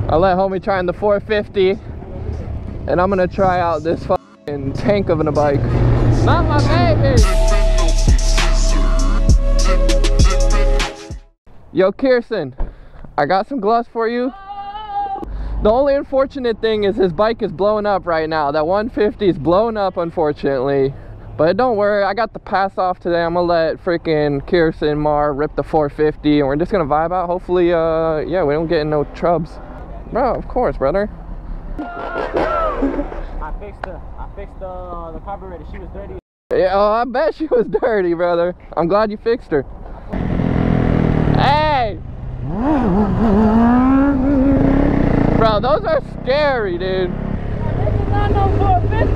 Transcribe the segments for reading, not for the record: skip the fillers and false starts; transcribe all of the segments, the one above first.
I let homie try in the 450, and I'm gonna try out this fucking tank of a bike. Not my baby! Yo, Kirsten, I got some gloves for you. The only unfortunate thing is his bike is blowing up right now. That 150 is blowing up, unfortunately. But don't worry, I got the pass off today. I'm gonna let freaking Kirsten Mar rip the 450, and we're just gonna vibe out. Hopefully, yeah, we don't get in no trubs. Bro, of course, brother. I fixed the carburetor. She was dirty. Yeah, oh, I bet she was dirty, brother. I'm glad you fixed her. Hey! Bro, those are scary, dude.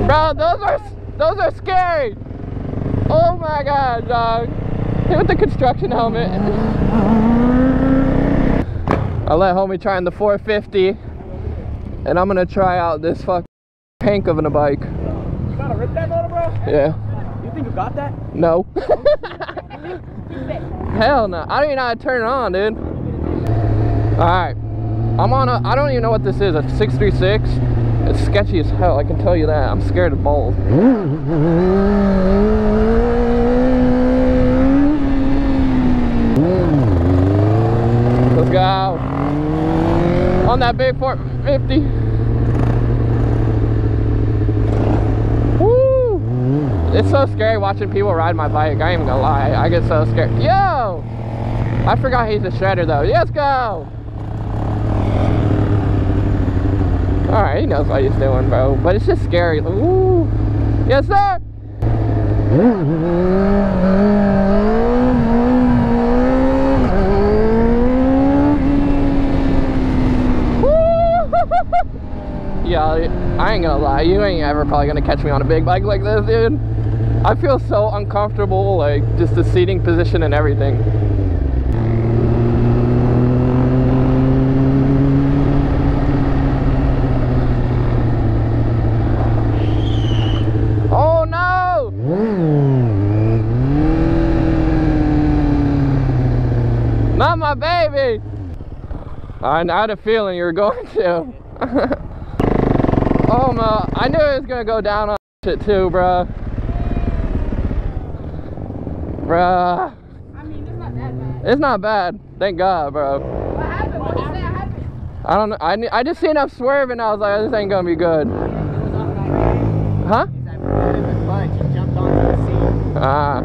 Bro, those are scary. Oh my god, dog. Hit with the construction helmet. I let homie try in the 450, and I'm gonna try out this fucking tank of a bike. You gotta rip that motor, bro? Yeah. You think you got that? No. Hell no. I don't even know how to turn it on, dude. Alright. I'm on a, I don't even know what this is, a 636. It's sketchy as hell, I can tell you that. I'm scared of balls. Let's go. On that big 450. Woo! It's so scary watching people ride my bike. I ain't even gonna lie. I get so scared. Yo! I forgot he's a shredder though. Let's go! Alright, he knows what he's doing, bro. But it's just scary. Ooh. Yes, sir! Yeah, I ain't gonna lie. You ain't ever probably gonna catch me on a big bike like this, dude. I feel so uncomfortable, like, just the seating position and everything. Not my baby! I had a feeling you were going to. Oh no, I knew it was gonna go down on shit too, bruh. Bruh. I mean, it's not that bad. It's not bad, thank God, bro. What happened? What did that happen? I don't know, I just seen him swerving, I was like, this ain't gonna be good. Huh? He jumped onto the seat. Ah.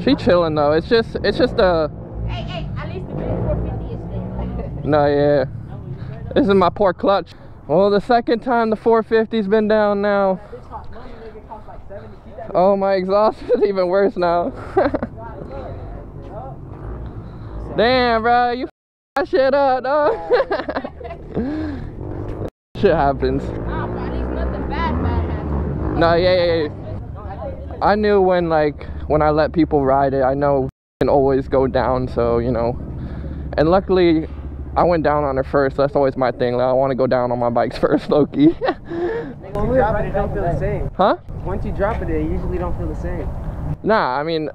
She chilling though. It's just a. Hey, at least the big 450 is there. No, yeah. This is my poor clutch. Well, the second time the 450's been down now. Oh, my exhaust is even worse now. Damn, bro, you that shit up, dog. Shit happens. Nah, but at least nothing bad happened. No, yeah. I knew when I let people ride it, I know it can always go down, so, you know. And luckily, I went down on her first. That's always my thing. Like, I want to go down on my bikes first, low-key. Once you drop it, it don't feel the same. Huh? Once you drop it, it usually don't feel the same. Nah, I mean,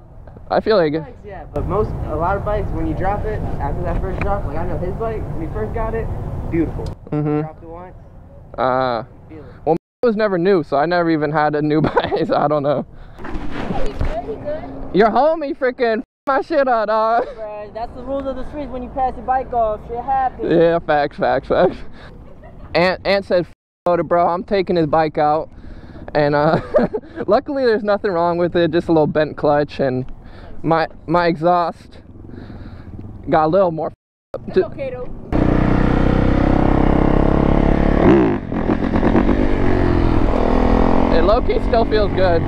I feel like... Bikes, yeah, but a lot of bikes, when you drop it, after that first drop, like I know his bike, when he first got it, beautiful. Dropped it once. Well, it was never new, so I never even had a new bike, so I don't know. He good. Your homie freaking my shit up, dog. Bruh, that's the rules of the streets. When you pass your bike off, shit happens. Yeah, facts. Ant said, "F*** bro, I'm taking his bike out." And luckily there's nothing wrong with it, just a little bent clutch, and my exhaust got a little more It's okay though. It low-key still feels good.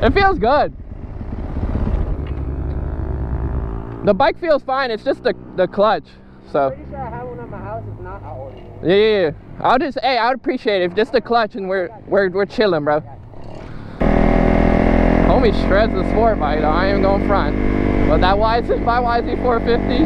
It feels good. The bike feels fine, it's just the clutch. So Pretty sure I have one at my house. If not, I'll order it. yeah. I'll just, hey, I would appreciate it if just the clutch and we're chilling, bro. Homie shreds the sport bike though, I ain't going front. But that YZ450,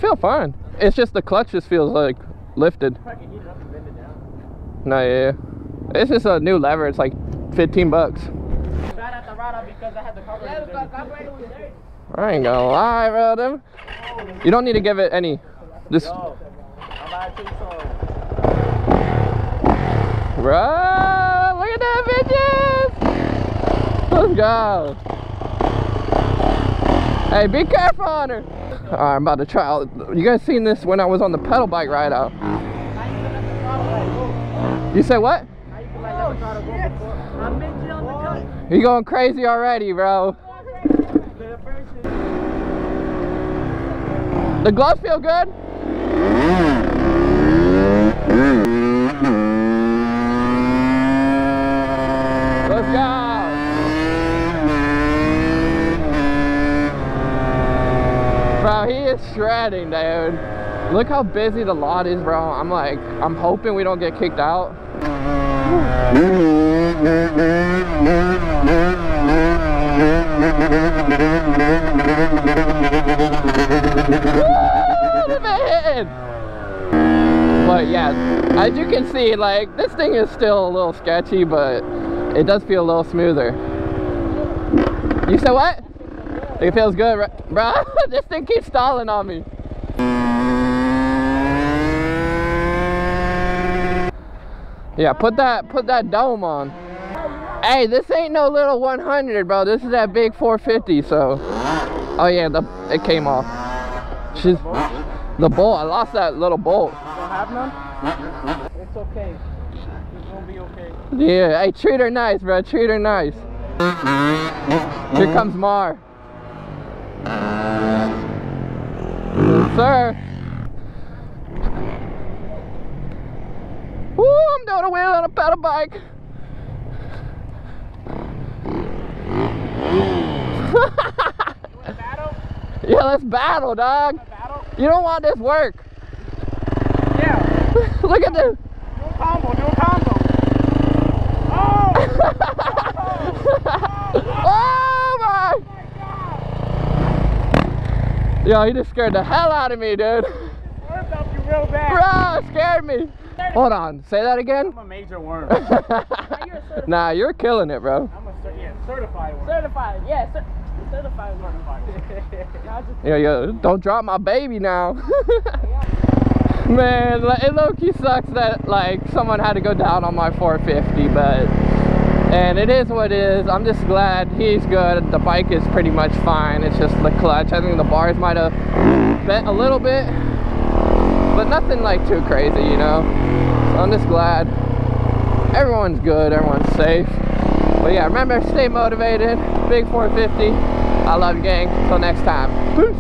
feel fine. It's just the clutch just feels like lifted. I can heat it up and bend it down. No, yeah. It's just a new lever. It's like 15 bucks. Bad at the ride because I had the carburetor. I ain't gonna lie, bro. Them. You don't need to give it any. Just. I'm about to Bro, look at that, bitches! Let's go. Hey, be careful on her. Alright, I'm about to try out. You guys seen this when I was on the pedal bike ride out? You said what? You going crazy already, bro. The gloves feel good? Let's go. Bro, he is shredding, dude. Look how busy the lot is, bro. I'm hoping we don't get kicked out. But yeah, as you can see, like, this thing is still a little sketchy, but it does feel a little smoother. You said what? It feels good, right? Bro. This thing keeps stalling on me. Yeah, put that dome on. Hey, this ain't no little 100, bro. This is that big 450. So, oh yeah, it came off. The bolt. I lost that little bolt. You don't have none? It's okay. It's gonna be okay. Yeah. Hey, treat her nice, bro. Treat her nice. Here comes Mar. Yes, sir. Woo, I'm doing a wheel on a pedal bike. Yeah, let's battle, dog. Battle? You don't want this work. Yeah. Look at this. Do a combo, do a combo. Oh! Oh my! Yo, he just scared the hell out of me, dude. Wormed up you real bad. Bro, it scared me. Hold on, say that again. I'm a major worm. Nah, you're killing it, bro. I'm a certified worm. Certified, yeah, certified. Yo, don't drop my baby now. Man, it low-key sucks that like someone had to go down on my 450, and it is what it is. I'm just glad he's good. The bike is pretty much fine. It's just the clutch. I think the bars might have bent a little bit, but nothing like too crazy, you know. So I'm just glad everyone's good, everyone's safe. But yeah, remember, stay motivated. Big 450. I love you, gang. Till next time. Peace.